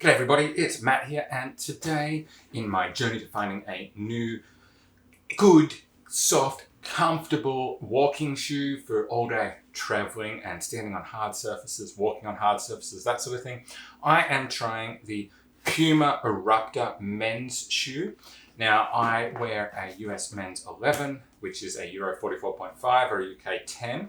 G'day everybody, it's Matt here, and today in my journey to finding a new, good, soft, comfortable walking shoe for all day traveling and standing on hard surfaces, walking on hard surfaces, that sort of thing, I am trying the Puma Erupter men's shoe. Now I wear a US men's 11, which is a Euro 44.5 or a UK 10.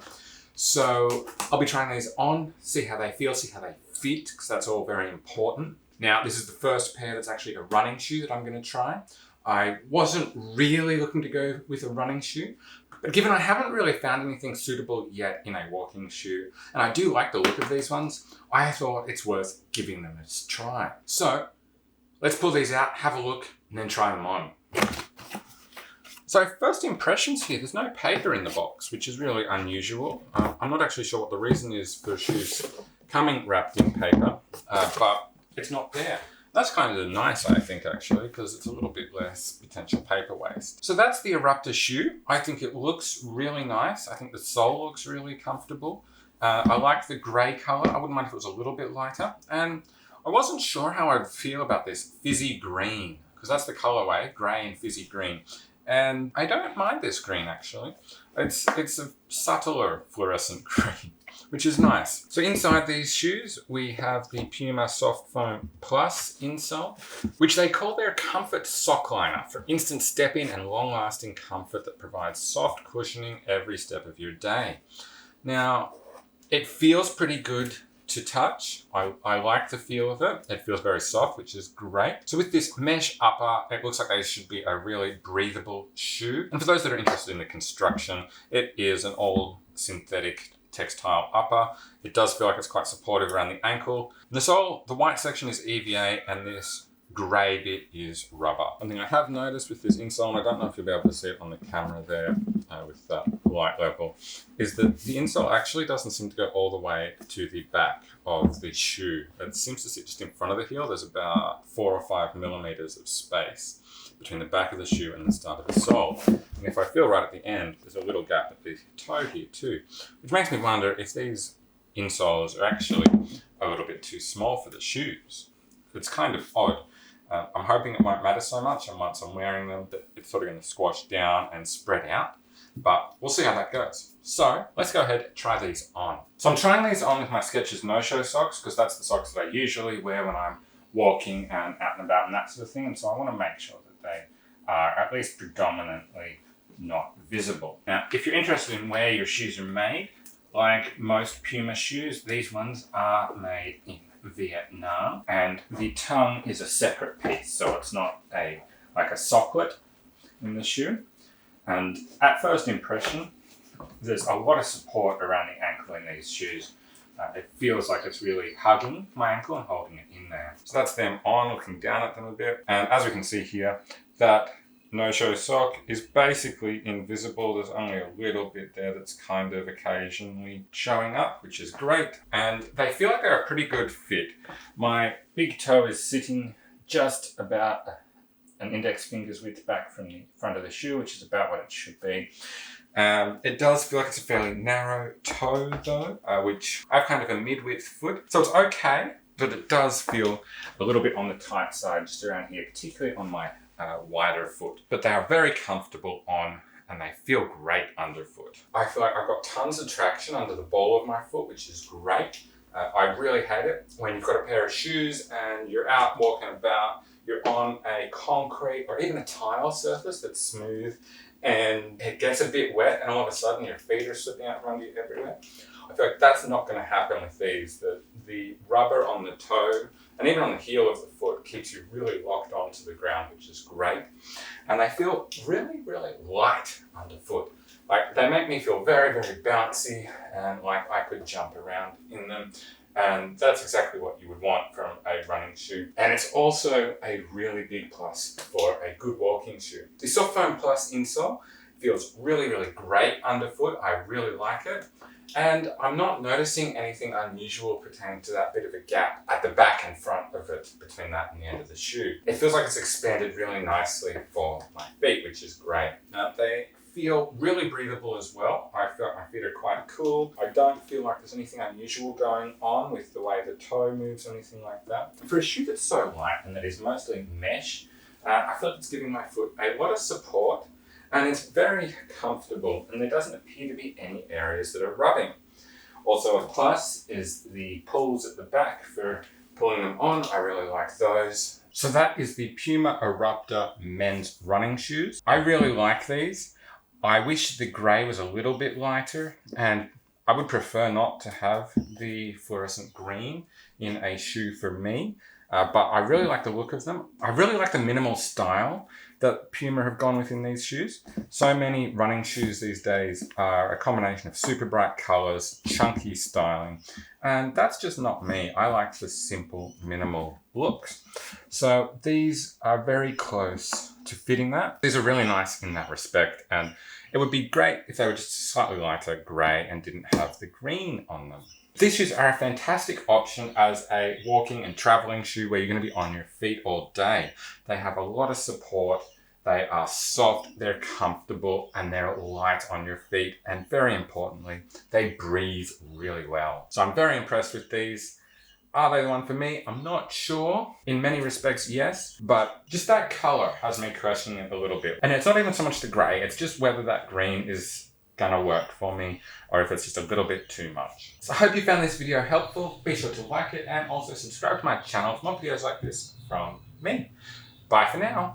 So I'll be trying these on, see how they feel, see how they fit, because that's all very important. Now, this is the first pair that's actually a running shoe that I'm going to try. I wasn't really looking to go with a running shoe, but given I haven't really found anything suitable yet in a walking shoe, and I do like the look of these ones, I thought it's worth giving them a try. So let's pull these out, have a look, and then try them on. So first impressions here, there's no paper in the box, which is really unusual. I'm not actually sure what the reason is for shoes coming wrapped in paper, but it's not there. That's kind of nice, I think, actually, because it's a little bit less potential paper waste. So that's the Erupter shoe. I think it looks really nice. I think the sole looks really comfortable. I like the grey colour. I wouldn't mind if it was a little bit lighter. And I wasn't sure how I'd feel about this fizzy green, because that's the colourway, grey and fizzy green. And I don't mind this green, actually. It's a subtler fluorescent green, which is nice. So inside these shoes, we have the Puma Soft Foam Plus insole, which they call their comfort sock liner for instant step-in and long-lasting comfort that provides soft cushioning every step of your day. Now, it feels pretty good to touch. I like the feel of it. It feels very soft, which is great. So with this mesh upper, it looks like they should be a really breathable shoe. And for those that are interested in the construction, it is an all synthetic textile upper. It does feel like it's quite supportive around the ankle. The sole, the white section is EVA, and this grey bit is rubber. One thing I have noticed with this insole, and I don't know if you'll be able to see it on the camera there with that light level, is that the insole actually doesn't seem to go all the way to the back of the shoe. It seems to sit just in front of the heel. There's about 4 or 5 millimeters of space between the back of the shoe and the start of the sole. And if I feel right at the end, there's a little gap at the toe here too, which makes me wonder if these insoles are actually a little bit too small for the shoes. It's kind of odd. I'm hoping it won't matter so much, and once I'm wearing them, that it's sort of going to squash down and spread out. But we'll see how that goes. So let's go ahead and try these on. So I'm trying these on with my Skechers no-show socks, because that's the socks that I usually wear when I'm walking and out and about and that sort of thing. And so I want to make sure that they are at least predominantly not visible. Now, if you're interested in where your shoes are made, like most Puma shoes, these ones are made in Vietnam, and the tongue is a separate piece, so it's not like a socklet in the shoe. And at first impression, there's a lot of support around the ankle in these shoes. It feels like it's really hugging my ankle and holding it in there. So that's them on, looking down at them a bit. And as we can see here, that no-show sock is basically invisible. There's only a little bit there that's kind of occasionally showing up, which is great. And they feel like they're a pretty good fit. My big toe is sitting just about an index finger's width back from the front of the shoe, which is about what it should be. It does feel like it's a fairly narrow toe though, which I have kind of a mid-width foot. So it's okay, but it does feel a little bit on the tight side just around here, particularly on my wider foot. But they are very comfortable on, and they feel great underfoot. I feel like I've got tons of traction under the ball of my foot, which is great. I really hate it when you've got a pair of shoes and you're out walking about, you're on a concrete or even a tile surface that's smooth, and it gets a bit wet, and all of a sudden your feet are slipping out from under you everywhere. I feel like that's not going to happen with these. The rubber on the toe and even on the heel of the foot keeps you really locked onto the ground, which is great. And they feel really, really light underfoot. Like, they make me feel very, very bouncy, and like I could jump around in them. And that's exactly what you would want from a running shoe. And it's also a really big plus for a good walking shoe. The Soft Foam Plus insole feels really, really great underfoot. I really like it. And I'm not noticing anything unusual pertaining to that bit of a gap at the back and front of it, between that and the end of the shoe. It feels like it's expanded really nicely for my feet, which is great. Now, they feel really breathable as well. I feel like my feet are quite cool. I don't feel like there's anything unusual going on with the way the toe moves or anything like that. For a shoe that's so light and that is mostly mesh, I feel like it's giving my foot a lot of support, and it's very comfortable, and there doesn't appear to be any areas that are rubbing. Also a plus is the pulls at the back for pulling them on. I really like those. So that is the Puma Erupter men's running shoes. I really like these. I wish the grey was a little bit lighter, and I would prefer not to have the fluorescent green in a shoe for me. But I really like the look of them. I really like the minimal style that Puma have gone with in these shoes. So many running shoes these days are a combination of super bright colors, chunky styling, and that's just not me. I like the simple, minimal looks. So these are very close to fitting that. These are really nice in that respect, and it would be great if they were just slightly lighter grey and didn't have the green on them. These shoes are a fantastic option as a walking and traveling shoe where you're going to be on your feet all day. They have a lot of support, they are soft, they're comfortable, and they're light on your feet. And very importantly, they breathe really well. So I'm very impressed with these. Are they the one for me? I'm not sure. In many respects, yes, but just that color has me questioning it a little bit. And it's not even so much the gray, it's just whether that green is gonna work for me, or if it's just a little bit too much. So I hope you found this video helpful. Be sure to like it and also subscribe to my channel for more videos like this from me. Bye for now.